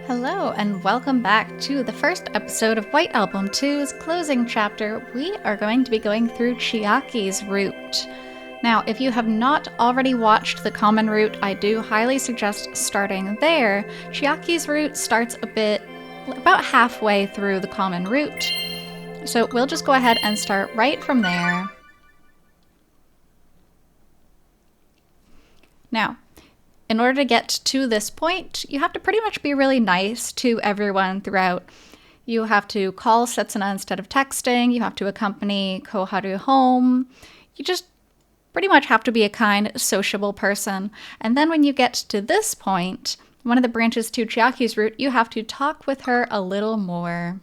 Hello, and welcome back to the first episode of White Album 2's closing chapter. We are going to be going through Chiaki's route. Now, if you have not already watched the common route, I do highly suggest starting there. Chiaki's route starts about halfway through the common route. So we'll just go ahead and start right from there. Now, in order to get to this point, you have to pretty much be really nice to everyone throughout. You have to call Setsuna instead of texting. You have to accompany Koharu home. You just pretty much have to be a kind, sociable person. And then when you get to this point, one of the branches to Chiaki's route, you have to talk with her a little more.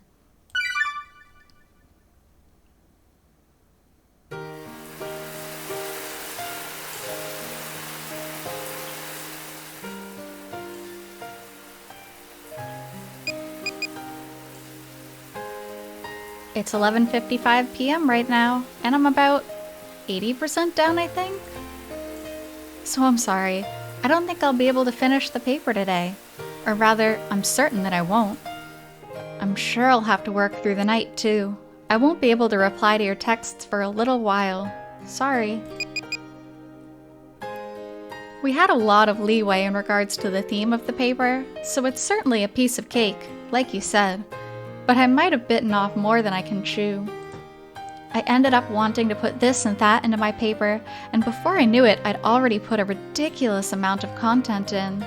It's 11:55 p.m. right now, and I'm about 80% down, I think. So I'm sorry. I don't think I'll be able to finish the paper today. Or rather, I'm certain that I won't. I'm sure I'll have to work through the night, too. I won't be able to reply to your texts for a little while. Sorry. We had a lot of leeway in regards to the theme of the paper, so it's certainly a piece of cake, like you said. But I might have bitten off more than I can chew. I ended up wanting to put this and that into my paper, and before I knew it, I'd already put a ridiculous amount of content in.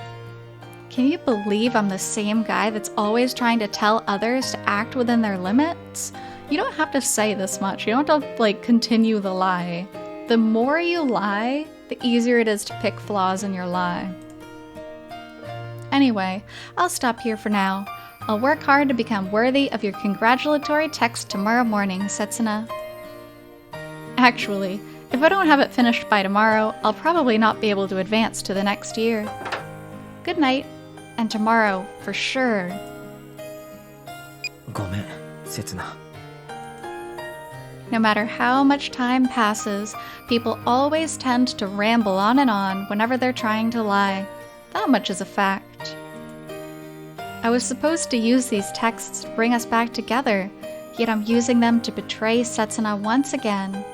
Can you believe I'm the same guy that's always trying to tell others to act within their limits? You don't have to say this much. You don't have to, continue the lie. The more you lie, the easier it is to pick flaws in your lie. Anyway, I'll stop here for now. I'll work hard to become worthy of your congratulatory text tomorrow morning, Setsuna. Actually, if I don't have it finished by tomorrow, I'll probably not be able to advance to the next year. Good night, and tomorrow, for sure. ごめん、Setsuna. No matter how much time passes, people always tend to ramble on and on whenever they're trying to lie. That much is a fact. I was supposed to use these texts to bring us back together, yet I'm using them to betray Setsuna once again.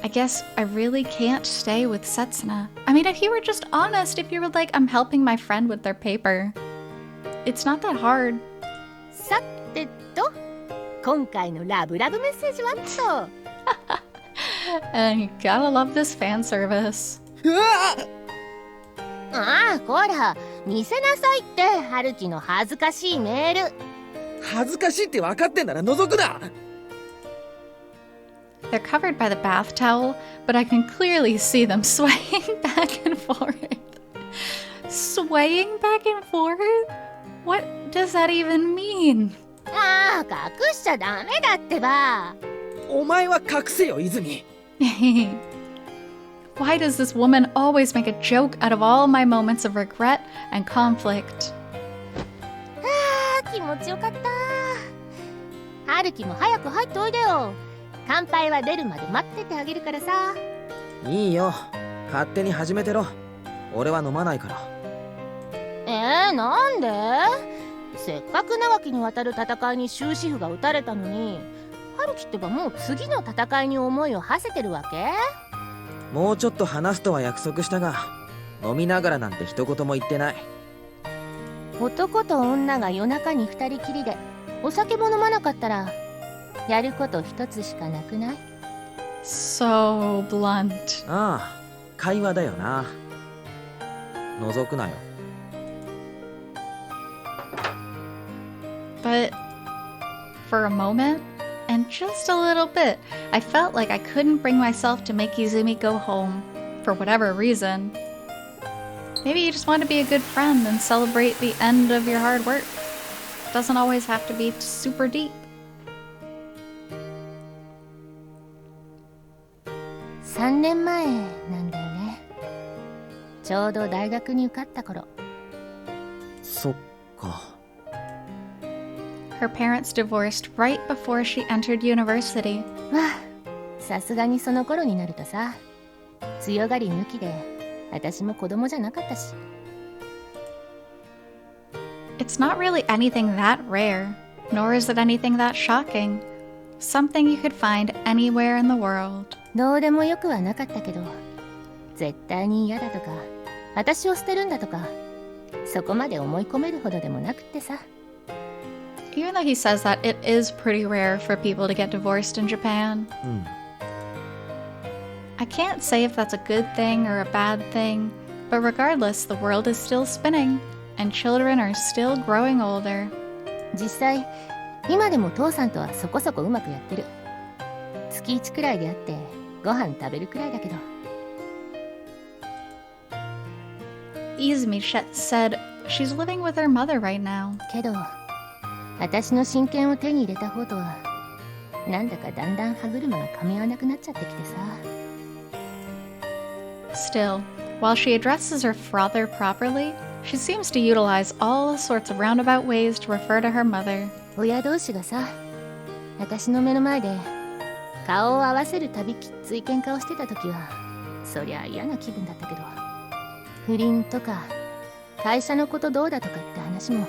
I guess I really can't stay with Setsuna. I mean, if you were just honest, if you were like, I'm helping my friend with their paper. It's not that hard. さてと、今回のラブラブメッセージはと。And you gotta love this fan service. ああ、こら、見せなさいって、春樹の恥ずかしいメール。恥ずかしいって分かってんなら覗くな。They're covered by the bath towel, but I can clearly see them swaying back and forth. Swaying back and forth? What does that even mean? ああ、隠しちゃダメだってば。お前は隠せよ、泉。Why does this woman always make a joke out of all my moments of regret and conflict? ああ、気持ちよかった。春樹も早く入っておいでよ。乾杯は出るまで待っててあげるからさ。いいよ、勝手に始めてろ。俺は飲まないから。なんで？せっかく長きにわたる戦いに終止符が打たれたのに、春樹ってばもう次の戦いに思いを馳せてるわけ？もうちょっと話すとは約束したが、飲みながらなんて一言も言ってない。男と女が夜中に二人きりでお酒も飲まなかったらやること一つしかなくない？ So blunt. ああ、会話だよな。覗くなよ。But for a moment, and just a little bit, I felt like I couldn't bring myself to make Izumi go home, for whatever reason. Maybe you just want to be a good friend and celebrate the end of your hard work. It doesn't always have to be super deep. 3年前なんだよね。ちょうど大学に受かった頃。そっか。Her parents divorced right before she entered university. まあ、さすがにその頃になるとさ、強がり抜きで、私も子供じゃなかったし。It's not really anything that rare, nor is it anything that shocking. Something you could find anywhere in the world. どうでもよくはなかったけど、絶対に嫌だとか、私を捨てるんだとか、そこまで思い込めるほどでもなくってさ。Even though he says that it is pretty rare for people to get divorced in Japan. I can't say if that's a good thing or a bad thing, but regardless, the world is still spinning, and children are still growing older. 実際、今でも父さんとはそこそこうまくやってる。月1くらいであって、ご飯食べるくらいだけど。Izumi said she's living with her mother right now. けど、私の親権を手に入れた方とは、なんだかだんだん歯車が噛み合わなくなっちゃってきてさ。Still, while she addresses her father properly, she seems to utilize all sorts of roundabout ways to refer to her mother. 親同士がさ、私の目の前で顔を合わせるたびきつい喧嘩をしてた時は、そりゃ嫌な気分だったけど、不倫とか会社のことどうだとかって話も、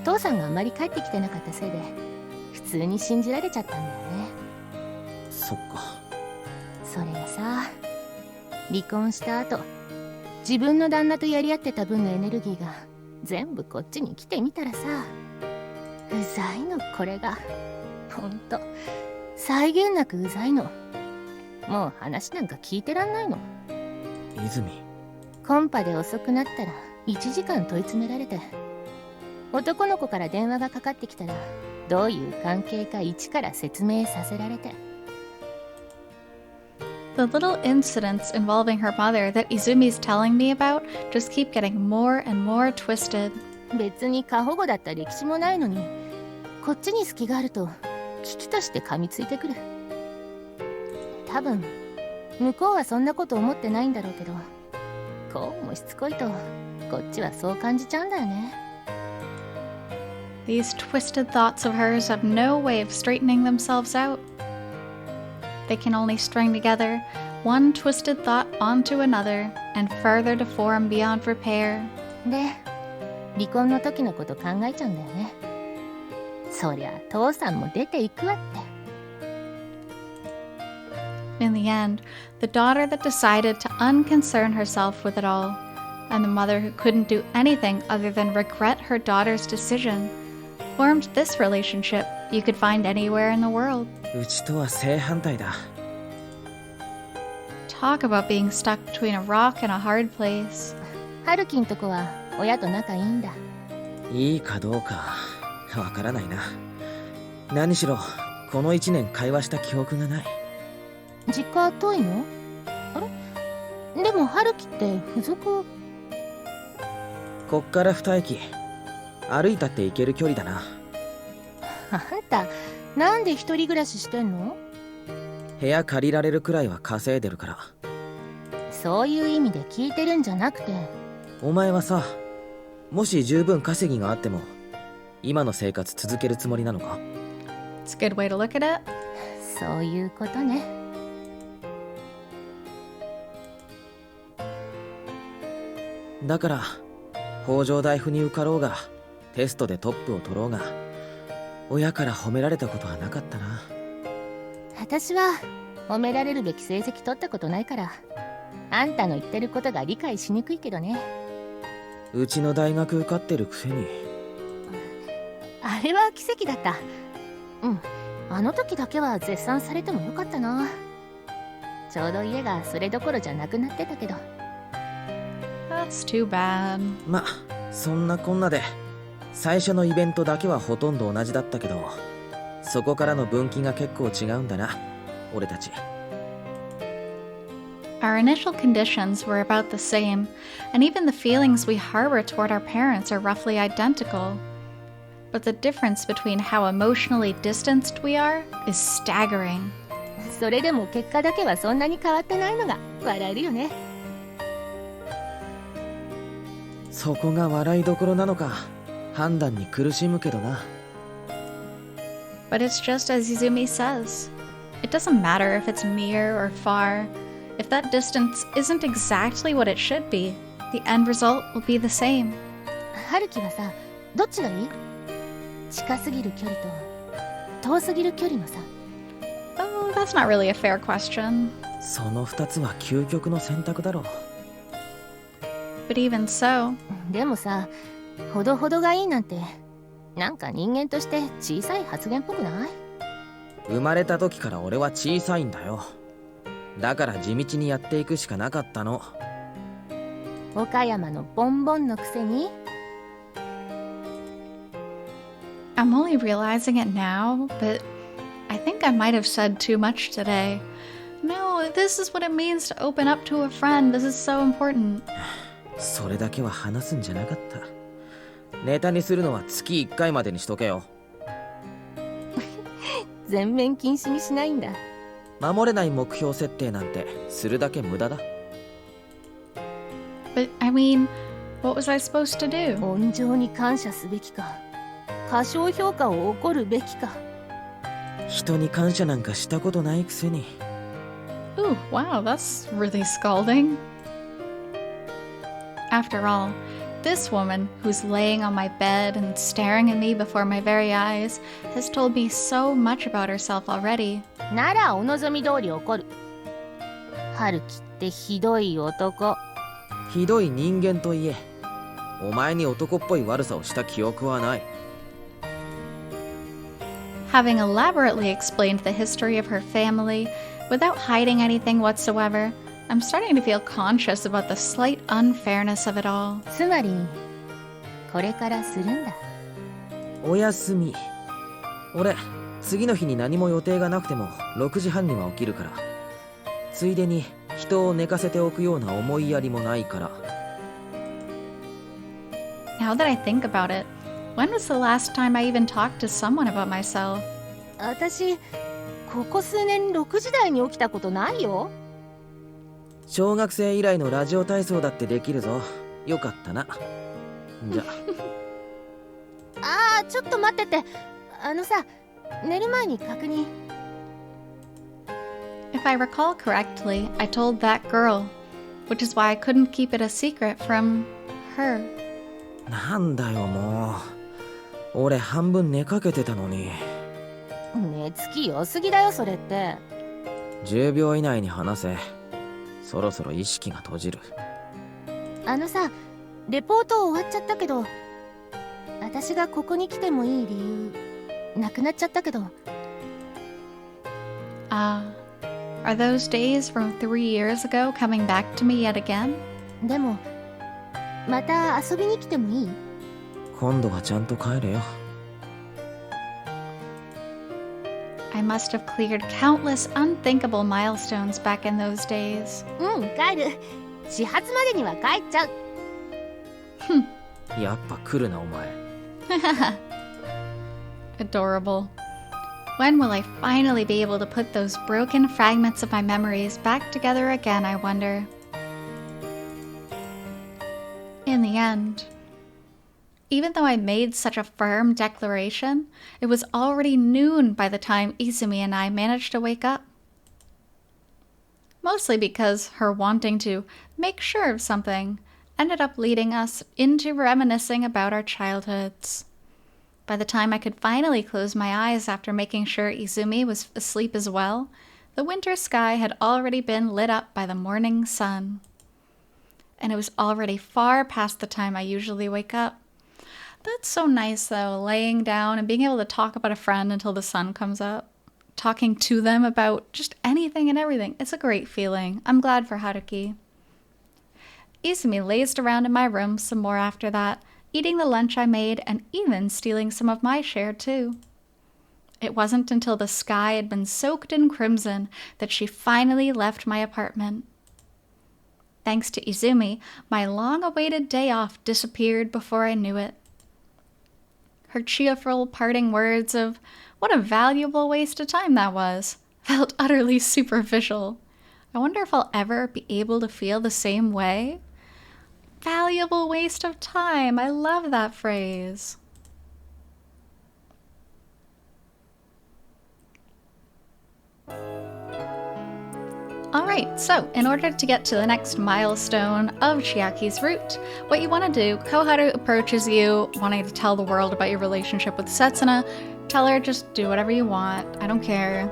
父さんがあまり帰ってきてなかったせいで普通に信じられちゃったんだよね。そっか。それがさ、離婚した後、自分の旦那とやり合ってた分のエネルギーが全部こっちに来てみたらさ、うざいのこれが。ほんと際限なくうざいの。もう話なんか聞いてらんないの。泉。コンパで遅くなったら1時間問い詰められて、男の子から電話がかかってきたらどういう関係か一から説明させられて。The little incidents involving her mother that Izumi's telling me about just keep getting more and more twisted. 別に過保護だった歴史もないのに、こっちに隙があると危機として噛みついてくる。多分向こうはそんなこと思ってないんだろうけど、こうもしつこいとこっちはそう感じちゃうんだよね。These twisted thoughts of hers have no way of straightening themselves out. They can only string together one twisted thought onto another and further deform beyond repair. で、離婚の時のこと考えちゃうんだよね。そりゃ父さんも出ていくわって。In the end, the daughter that decided to unconcern herself with it all, and the mother who couldn't do anything other than regret her daughter's decision, formed this relationship you could find anywhere in the world. うちとは正反対だ。Talk about being stuck between a rock and a hard place. 春樹んとこは親と仲いいんだ。いいかどうかわからないな。何しろこの1年会話した記憶がない。実家遠いの？あれ？でも春樹って付属。こっから2駅歩いたって行ける距離だな。あんたなんで一人暮らししてんの？部屋借りられるくらいは稼いでるから。そういう意味で聞いてるんじゃなくて。お前はさ、もし十分稼ぎがあっても今の生活続けるつもりなのか？ It's a good way to look at it. そういうことね。だから法上大夫に受かろうがテストでトップを取ろうが親から褒められたことはなかったな。私は褒められるべき成績取ったことないから、あんたの言ってることが理解しにくいけどね。うちの大学受かってるくせに。あれは奇跡だった。うん、あの時だけは絶賛されてもよかったな。ちょうど家がそれどころじゃなくなってたけど。That's too bad. ま、そんなこんなで最初のイベントだけはほとんど同じだったけど、そこからの分岐が結構違うんだな、俺たち。Our initial conditions were about the same, and even the feelings we harbor toward our parents are roughly identical. But the difference between how emotionally distanced we are is staggering. それでも結果だけはそんなに変わってないのが笑えるよね。そこが笑いどころなのか判断に苦しむけどな。But it's just as Izumi says. It doesn't matter if it's near or far. If that distance isn't exactly what it should be, the end result will be the same. 春樹はさ、どっちがいい？近すぎる距離と遠すぎる距離の差。 Oh, that's not really a fair question. その2つは究極の選択だろう。 But even so, でもさ、ほどほどがいいなんてなんか人間として小さい発言っぽくない？生まれた時から俺は小さいんだよ。だから地道にやっていくしかなかったの。岡山のボンボンのくせに。 I'm only realizing it now, but I think I might have said too much today. No, this is what it means to open up to a friend. This is so important. それだけは話すんじゃなかった。ネタにするのは月1回までにしとけよ。全面禁止にしないんだ。守れない目標設定なんてするだけ無駄だ。 But I mean, what was I supposed to do? 温情に感謝すべきか、過小評価を怒るべきか。人に感謝なんかしたことないくせに。 Ooh, wow, that's really scalding. After all, this woman who's laying on my bed and staring at me before my very eyes has told me so much about herself already. ならお望み通り怒る。春樹ってひどい男。ひどい人間といえ、お前に男っぽい悪さをした記憶はない。 Having elaborately explained the history of her family without hiding anything whatsoever, I'm starting to feel conscious about the slight unfairness of it all. つまりこれからするんだ。おやすみ。俺、次の日に何も予定がなくても6時半には起きるから。ついでに人を寝かせておくような思いやりもないから。 Now that I think about it, when was the last time I even talked to someone about myself? 私ここ数年6時台に起きたことないよ。小学生以来のラジオ体操だってできるぞ。よかったな。じゃあー、ちょっと待ってて。あのさ、寝る前に確認。 If I recall correctly, I told that girl, which is why I couldn't keep it a secret from her. なんだよもう。俺半分寝かけてたのに。寝つき良すぎだよそれって。10秒以内に話せ。そろそろ意識が閉じる。あのさ、レポート終わっちゃったけど、私がここに来てもいい理由なくなっちゃったけど。Ah, are those days from 3 years ago coming back to me yet again? でもまた遊びに来てもいい？今度はちゃんと帰れよ。I must have cleared countless unthinkable milestones back in those days. うん、帰る。始発までには帰っちゃう。やっぱ来るなお前。Adorable. When will I finally be able to put those broken fragments of my memories back together again, I wonder? In the end, even though I made such a firm declaration, it was already noon by the time Izumi and I managed to wake up. Mostly because her wanting to make sure of something ended up leading us into reminiscing about our childhoods. By the time I could finally close my eyes after making sure Izumi was asleep as well, the winter sky had already been lit up by the morning sun. And it was already far past the time I usually wake up. That's so nice though, laying down and being able to talk about a friend until the sun comes up. Talking to them about just anything and everything. It's a great feeling. I'm glad for Haruki. Izumi lazed around in my room some more after that, eating the lunch I made and even stealing some of my share too. It wasn't until the sky had been soaked in crimson that she finally left my apartment. Thanks to Izumi, my long-awaited day off disappeared before I knew it. Her cheerful parting words of what a valuable waste of time that was felt utterly superficial. I wonder if I'll ever be able to feel the same way. Valuable waste of time. I love that phrase. Alright, so in order to get to the next milestone of Chiaki's route, what you want to do, Koharu approaches you, wanting to tell the world about your relationship with Setsuna. Tell her just do whatever you want, I don't care.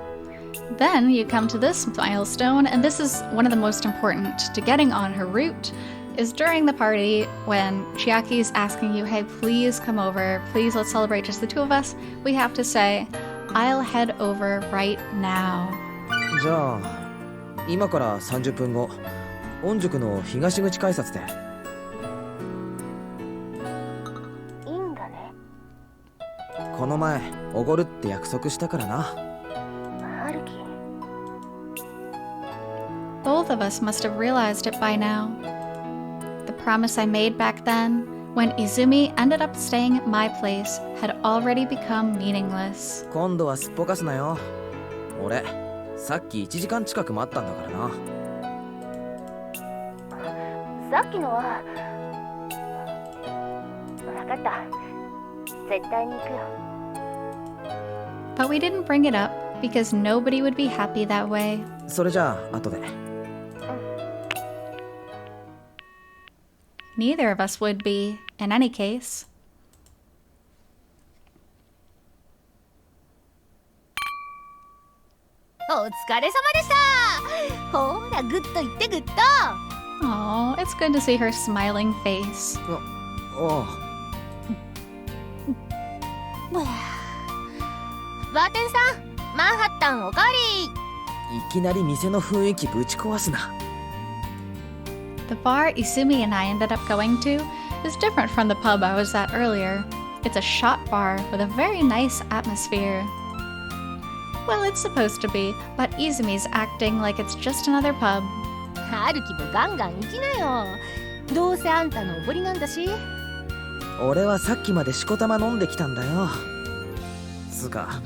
Then you come to this milestone, and this is one of the most important to getting on her route, is during the party when Chiaki's asking you, hey, please come over, please let's celebrate just the two of us. We have to say, I'll head over right now. じゃあ今から30分後、御宿の東口改札で。いいんだね。この前、おごるって約束したからな。春樹。Both of us must have realized it by now. The promise I made back then, when Izumi ended up staying at my place, had already become meaningless. 今度はすっぽかすなよ。俺、さっき1時間近く待ったんだからな。さっきのは。わかった。絶対に行くよ。But we didn't bring it up because nobody would be happy that way. それじゃあ後で。Neither of us would be, in any case. お疲れ様でした。ほら、グッと言ってグッと。Oh, it's good to see her smiling face. おう。バーテンさん、マンハッタンおかわり。いきなり店の雰囲気ぶち壊すな。The bar Izumi and I ended up going to is different from the pub I was at earlier. It's a shot bar with a very nice atmosphere. Well, it's supposed to be, but Izumi's acting like it's just another pub. 春樹もガンガン行きなよ。どうせあんたのおごりなんだし。俺はさっきまでしこたま飲んできたんだよ。つうか、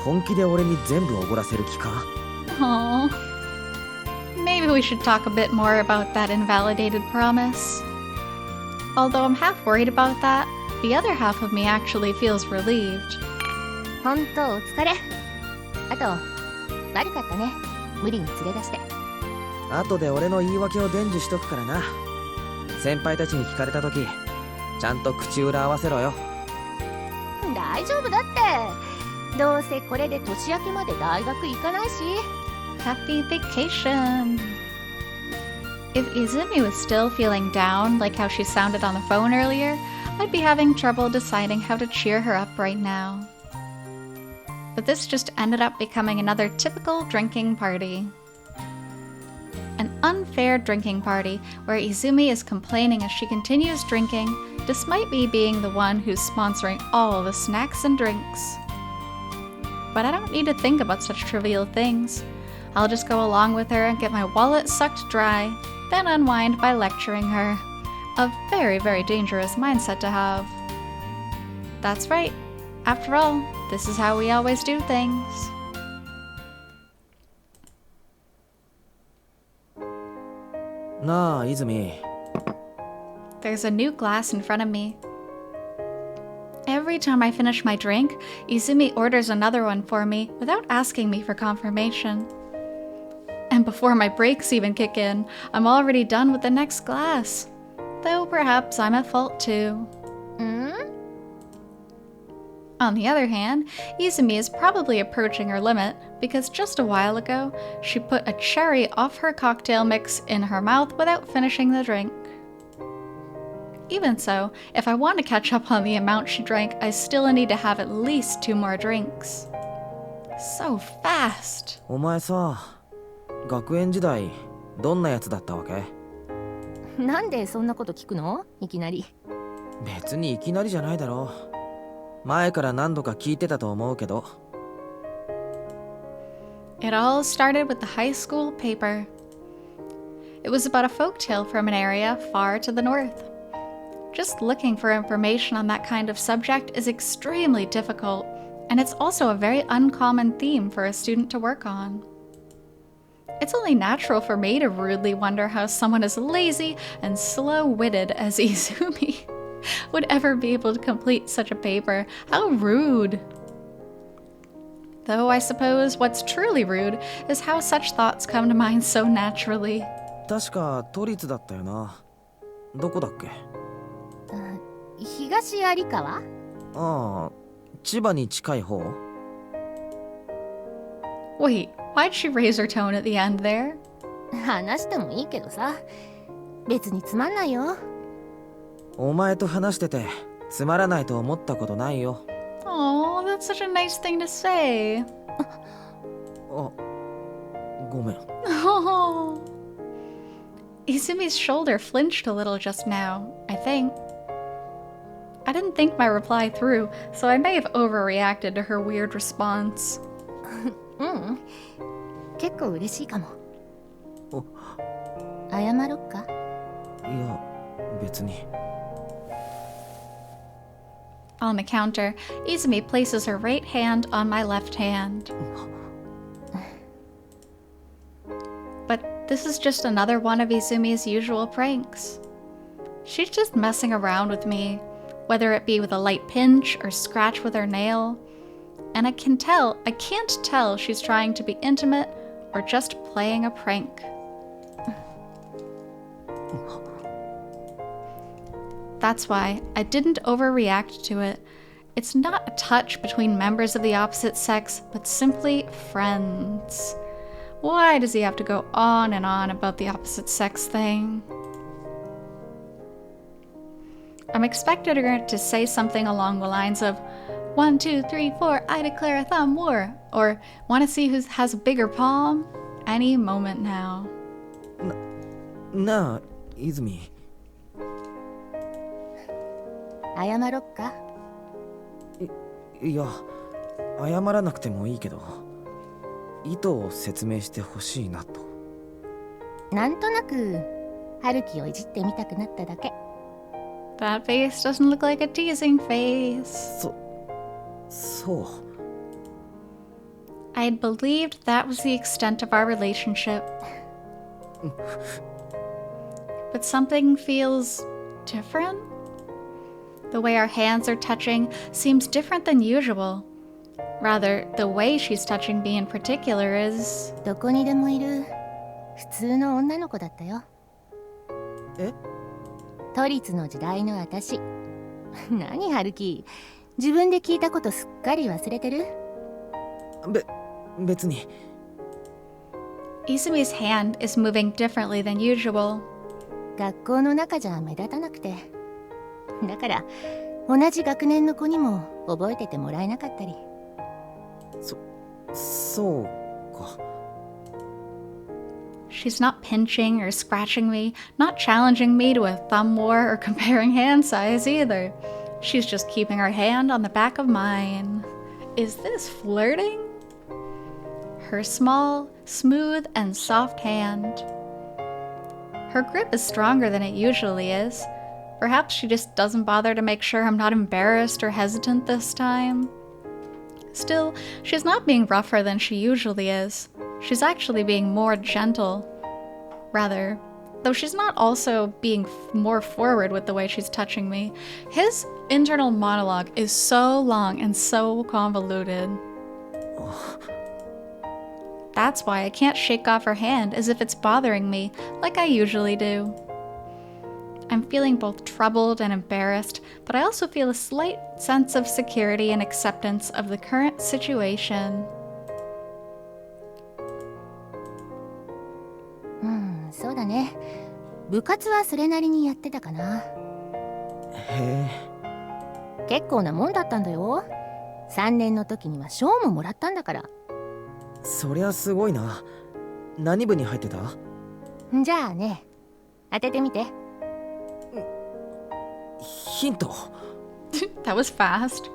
本気で俺に全部おごらせる気か？ Aww. Maybe we should talk a bit more about that invalidated promise. Although I'm half worried about that, the other half of me actually feels relieved. ほんとお疲れ。あと、悪かったね。無理に連れ出して。後で俺の言い訳を伝授しとくからな。先輩たちに聞かれた時、ちゃんと口裏合わせろよ。大丈夫だって。どうせこれで年明けまで大学行かないし。Happy vacation! If Izumi was still feeling down, like how she sounded on the phone earlier, I'd be having trouble deciding how to cheer her up right now. But this just ended up becoming another typical drinking party. An unfair drinking party where Izumi is complaining as she continues drinking, despite me being the one who's sponsoring all the snacks and drinks. But I don't need to think about such trivial things. I'll just go along with her and get my wallet sucked dry, then unwind by lecturing her. A very, very dangerous mindset to have. That's right. After all, this is how we always do things. Na, Izumi. There's a new glass in front of me. Every time I finish my drink, Izumi orders another one for me without asking me for confirmation. And before my breaks even kick in, I'm already done with the next glass. Though perhaps I'm at fault too. On the other hand, Izumi is probably approaching her limit because just a while ago, she put a cherry off her cocktail mix in her mouth without finishing the drink. Even so, if I want to catch up on the amount she drank, I still need to have at least 2 more drinks. So fast. お前さ、学園時代どんなやつだったわけ？なんでそんなこと聞くの？いきなり。別にいきなりじゃないだろう。前から何度か聞いてたと思うけど。It all started with the high school paper. It was about a folktale from an area far to the north. Just looking for information on that kind of subject is extremely difficult, and it's also a very uncommon theme for a student to work on. It's only natural for me to rudely wonder how someone as lazy and slow-witted as Izumi would ever be able to complete such a paper. How rude! Though I suppose what's truly rude is how such thoughts come to mind so naturally. 確か都立だったよな。どこだっけ？東有川？ああ、千葉に近い方？ Wait, why'd she raise her tone at the end there? 話してもいいけどさ、別につまんないよ。お前と話しててつまらないと思ったことないよ。Oh, that's such a nice thing to say. あ、ごめん。Oh. Izumi's shoulder flinched a little just now, I think. I didn't think my reply through, so I may have overreacted to her weird response. 結構嬉しいかも。お、謝ろっか？いや、別に。On the counter, Izumi places her right hand on my left hand. But this is just another one of Izumi's usual pranks. She's just messing around with me, whether it be with a light pinch or scratch with her nail. And I can't tell she's trying to be intimate or just playing a prank. That's why I didn't overreact to it. It's not a touch between members of the opposite sex, but simply friends. Why does he have to go on and on about the opposite sex thing? I'm expecting her to say something along the lines of, 1, 2, 3, 4, I declare a thumb war, or want to see who has a bigger palm? Any moment now. なあ、泉。謝ろっか？いや、謝らなくてもいいけど、意図を説明してほしいなと。なんとなく、春樹をいじってみたくなっただけ。That face doesn't look like a teasing face. そう。I had believed that was the extent of our relationship. But something feels different? The way our hands are touching seems different than usual. Rather, the way she's touching me in particular is... どこにでもいる普通の女の子だったよ。え？都立の時代の私。何春樹、自分で聞いたことすっかり忘れてる？別に。Izumi's hand is moving differently than usual. 学校の中じゃ目立たなくて。だから同じ学年の子にも覚えててもらえなかったり。そうか。She's not pinching or scratching me, not challenging me to a thumb war or comparing hand size either. She's just keeping her hand on the back of mine. Is this flirting? Her small, smooth, and soft hand. Her grip is stronger than it usually is. Perhaps she just doesn't bother to make sure I'm not embarrassed or hesitant this time. Still, she's not being rougher than she usually is. She's actually being more gentle. Rather, though she's not also being more forward with the way she's touching me. His internal monologue is so long and so convoluted. That's why I can't shake off her hand as if it's bothering me, like I usually do. I'm feeling both troubled and embarrassed, but I also feel a slight sense of security and acceptance of the current situation. そうだね。部活はそれなりにやってたかな。へえ。結構なもんだったんだよ。3年の時には賞ももらったんだから。そりゃすごいな。何部に入ってた？じゃあね、当ててみて。ヒント。That was fast.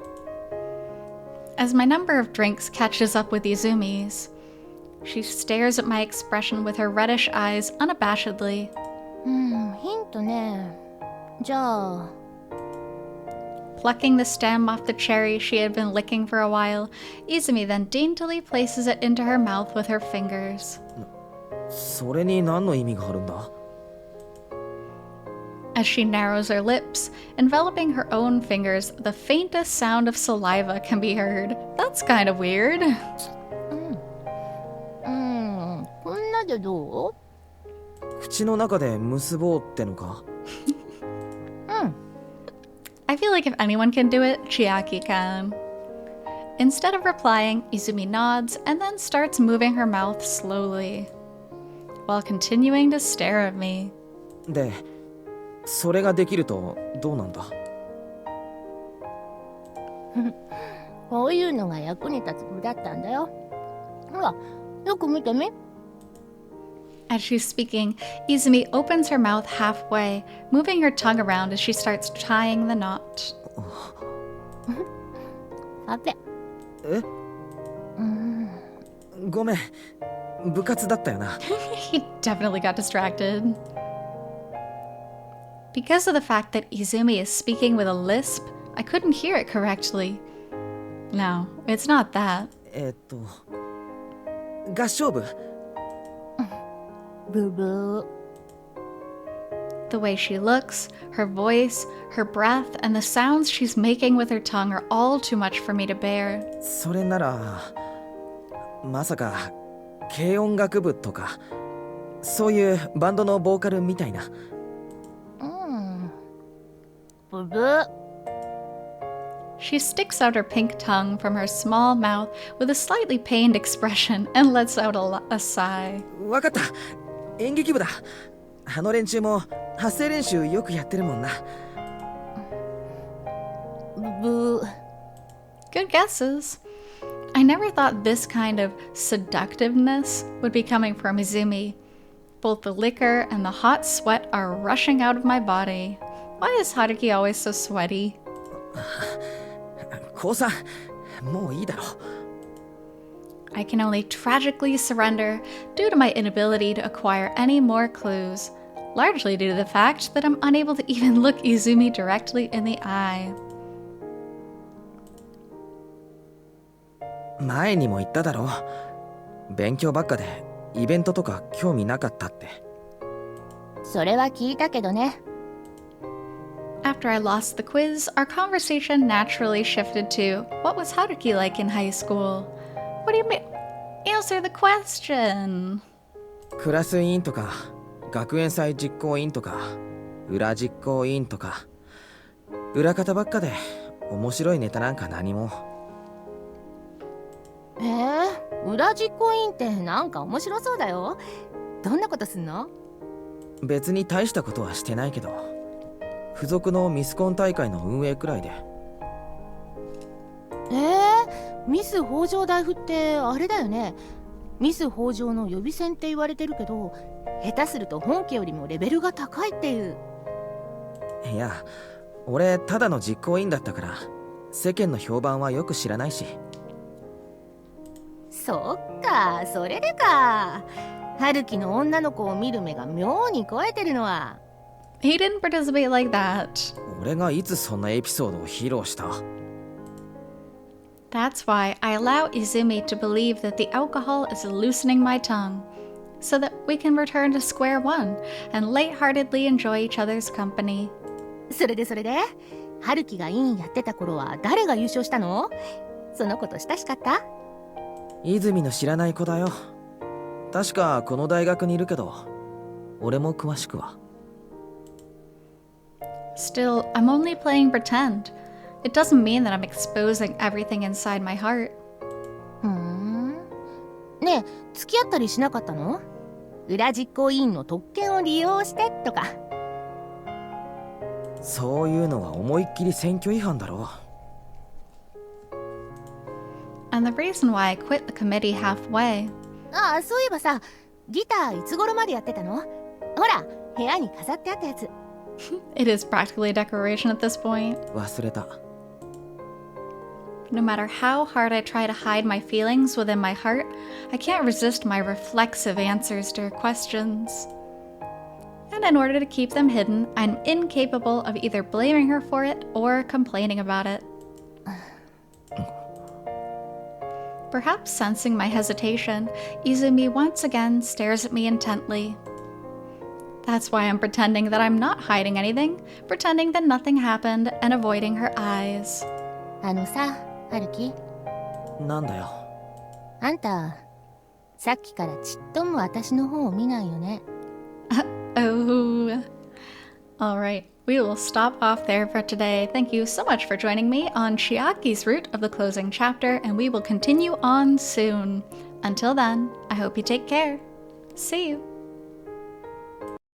As my number of drinks catches up with Izumi's, she stares at my expression with her reddish eyes unabashedly. ヒントね。じゃあ。Plucking the stem off the cherry she had been licking for a while, Izumi then daintily places it into her mouth with her fingers. それに何の意味があるんだ？ as she narrows her lips, enveloping her own fingers. The faintest sound of saliva can be heard. That's kind of weird. こんなでどう？口の中で結ぼうってのか？ I feel like if anyone can do it, Chiaki can. Instead of replying, Izumi nods and then starts moving her mouth slowly, while continuing to stare at me. で、それができるとどうなんだ？こういうのが役に立つ部だったんだよ。ほら、よく見てみ。As she's speaking, Izumi opens her mouth halfway, moving her tongue around as she starts tying the knot. さて。え？ごめん、部活だったよな。He definitely got distracted. Because of the fact that Izumi is speaking with a lisp, I couldn't hear it correctly. No, it's not that. 合唱部。ブブー。 The way she looks, her voice, her breath, and the sounds she's making with her tongue are all too much for me to bear. それなら、まさか軽音楽部とか、そういうバンドのボーカルみたいな。ブブー。 She sticks out her pink tongue from her small mouth with a slightly pained expression and lets out a sigh. わかった。演劇部だ。あの連中も発声練習よくやってるもんな。ブブー。 Good guesses. I never thought this kind of seductiveness would be coming from Izumi. Both the liquor and the hot sweat are rushing out of my body. Why is Haruki always so sweaty? 降参、もういいだろ。I can only tragically surrender due to my inability to acquire any more clues, largely due to the fact that I'm unable to even look Izumi directly in the eye. 前にも言っただろ。勉強ばっかでイベントとか興味なかったって。それは聞いたけどね。After I lost the quiz, our conversation naturally shifted to, what was Haruki like in high school? What do you mean? Answer the question! クラス委員とか、学園祭実行委員とか、裏実行委員とか、裏方ばっかで面白いネタなんか何も。裏実行委員ってなんか面白そうだよ。どんなことすんの？別に大したことはしてないけど、付属のミスコン大会の運営くらいで。ミス北条大夫ってあれだよね。ミス北条の予備選って言われてるけど、下手すると本家よりもレベルが高いっていう。いや、俺ただの実行委員だったから世間の評判はよく知らないし。そっか、それでか。春樹の女の子を見る目が妙に肥えてるのは。He didn't participate like that. 俺がいつそんなエピソードを披露した？ That's why I allow Izumi to believe that the alcohol is loosening my tongue, so that we can return to square one and lightheartedly enjoy each other's company. それで春樹が委員やってた頃は誰が優勝したの？その子と親しかった？泉の知らない子だよ。確かこの大学にいるけど、俺も詳しくは。Still, I'm only playing pretend. It doesn't mean that I'm exposing everything inside my heart. ねえ、付き合ったりしなかったの？裏実行委員の特権を利用してとか。そういうのは思いっきり選挙違反だろ。And the reason why I quit the committee halfway. ああ、そういえばさ、ギターいつ頃までやってたの？ほら、部屋に飾ってあったやつ。It is practically a decoration at this point. 忘れた。No matter how hard I try to hide my feelings within my heart, I can't resist my reflexive answers to her questions. And in order to keep them hidden, I'm incapable of either blaming her for it or complaining about it. Perhaps sensing my hesitation, Izumi once again stares at me intently. That's why I'm pretending that I'm not hiding anything, pretending that nothing happened, and avoiding her eyes. あのさ、春樹。なんだよ。あんた、さっきからちっとも私の方を見ないよね。Oh. Alright, we will stop off there for today. Thank you so much for joining me on Chiaki's route of the closing chapter, and we will continue on soon. Until then, I hope you take care. See you!